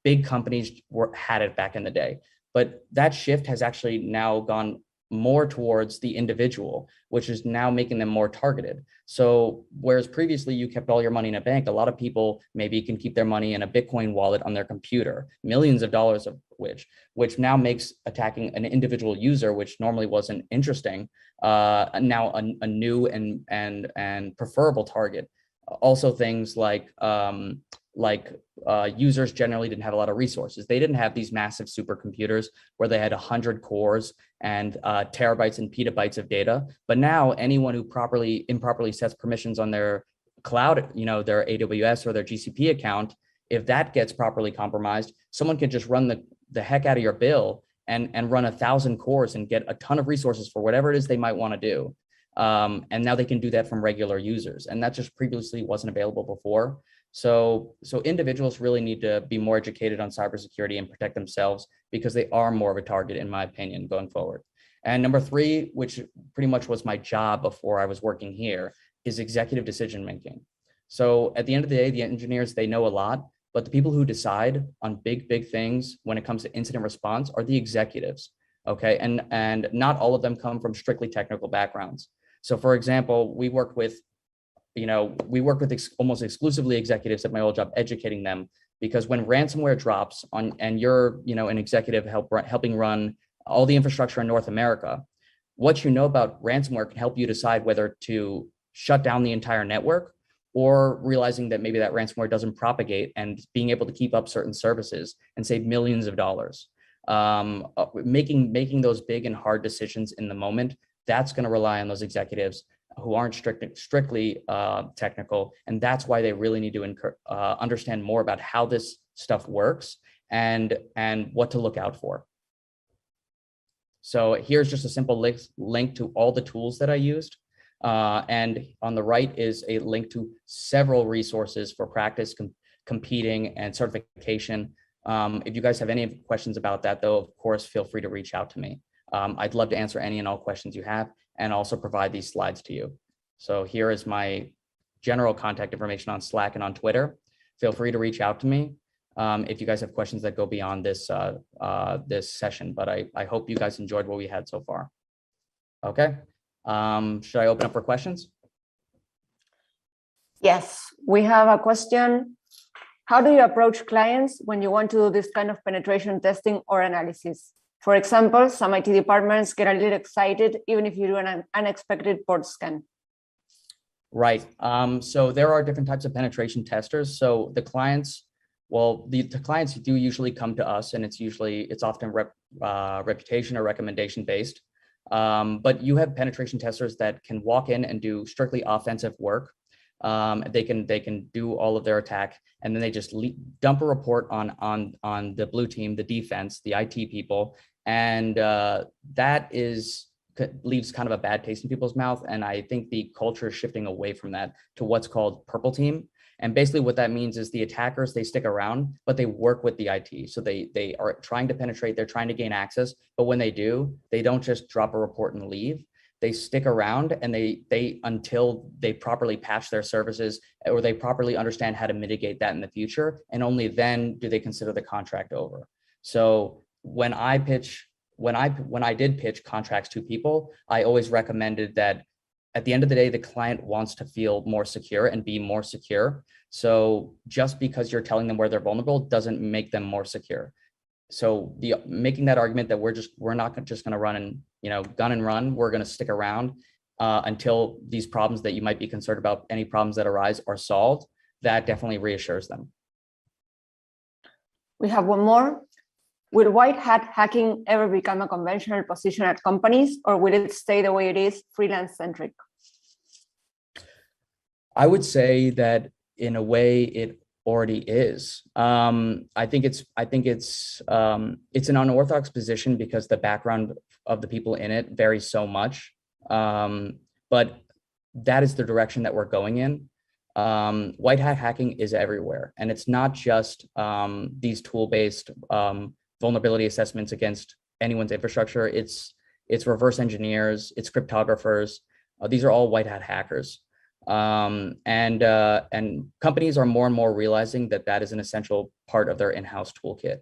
Big companies had it back in the day. But that shift has actually now gone more towards the individual, which is now making them more targeted. So whereas previously you kept all your money in a bank, a lot of people maybe can keep their money in a Bitcoin wallet on their computer, millions of dollars of which now makes attacking an individual user, which normally wasn't interesting, now a new and preferable target. Also things like users generally didn't have a lot of resources. They didn't have these massive supercomputers where they had 100 cores and terabytes and petabytes of data. But now anyone who improperly sets permissions on their cloud, their AWS or their GCP account, if that gets properly compromised, someone can just run the heck out of your bill and run 1,000 cores and get a ton of resources for whatever it is they might want to do. And now they can do that from regular users. And that just previously wasn't available before. So individuals really need to be more educated on cybersecurity and protect themselves because they are more of a target, in my opinion, going forward. And number three, which pretty much was my job before I was working here, is executive decision making. So at the end of the day, the engineers, they know a lot, but the people who decide on big things when it comes to incident response are the executives, okay? And not all of them come from strictly technical backgrounds. So for example, we work with almost exclusively executives at my old job, educating them, because when ransomware drops and you're, an executive helping run all the infrastructure in North America, what you know about ransomware can help you decide whether to shut down the entire network or realizing that maybe that ransomware doesn't propagate and being able to keep up certain services and save millions of dollars. Making those big and hard decisions in the moment, that's going to rely on those executives who aren't strictly technical. And that's why they really need to understand more about how this stuff works and what to look out for. So here's just a simple link to all the tools that I used. And on the right is a link to several resources for practice, competing, and certification. If you guys have any questions about that, though, of course, feel free to reach out to me. I'd love to answer any and all questions you have and also provide these slides to you. So here is my general contact information on Slack and on Twitter. feel free to reach out to me if you guys have questions that go beyond this this session. But I hope you guys enjoyed what we had so far. Okay. Should I open up for questions? Yes, we have a question. How do you approach clients when you want to do this kind of penetration testing or analysis? For example, some IT departments get a little excited even if you do an unexpected port scan. Right. So there are different types of penetration testers. So the clients, well, the clients do usually come to us, and it's often reputation or recommendation based. But you have penetration testers that can walk in and do strictly offensive work. They can do all of their attack, and then they just dump a report on the blue team, the defense, the IT people, and that leaves kind of a bad taste in people's mouth. And I think the culture is shifting away from that to what's called purple team. And basically what that means is the attackers, they stick around, but they work with the IT. So they are trying to penetrate, they're trying to gain access, but when they do, they don't just drop a report and leave. They stick around and they until they properly patch their services or they properly understand how to mitigate that in the future. And only then do they consider the contract over. So when I did pitch contracts to people, I always recommended that at the end of the day, the client wants to feel more secure and be more secure. So just because you're telling them where they're vulnerable doesn't make them more secure. So making that argument that we're not just going to run and gun and run, we're going to stick around until these problems that you might be concerned about, any problems that arise, are solved, that definitely reassures them. We have one more. Will white hat hacking ever become a conventional position at companies, or will it stay the way it is, freelance centric? I would say that in a way it already is. I think it's an unorthodox position because the background of the people in it varies so much. But that is the direction that we're going in. White hat hacking is everywhere, and it's not just these tool-based vulnerability assessments against anyone's infrastructure. It's reverse engineers, it's cryptographers. These are all white hat hackers. And companies are more and more realizing that that is an essential part of their in-house toolkit.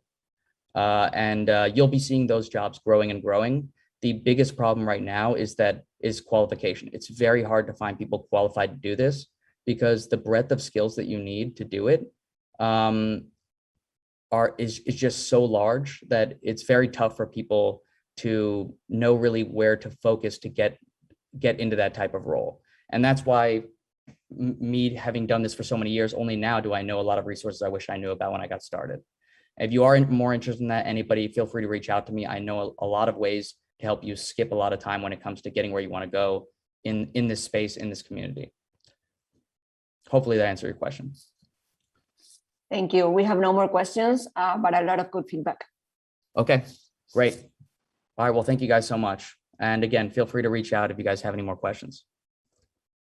And you'll be seeing those jobs growing and growing. The biggest problem right now is qualification. It's very hard to find people qualified to do this because the breadth of skills that you need to do it is just so large that it's very tough for people to know really where to focus to get into that type of role. And that's why me having done this for so many years, only now do I know a lot of resources I wish I knew about when I got started. If you are more interested in that, anybody, feel free to reach out to me. I know a lot of ways to help you skip a lot of time when it comes to getting where you want to go in this space, in this community. Hopefully that answered your question. Thank you. We have no more questions, but a lot of good feedback. Okay, great. All right, well, thank you guys so much. And again, feel free to reach out if you guys have any more questions.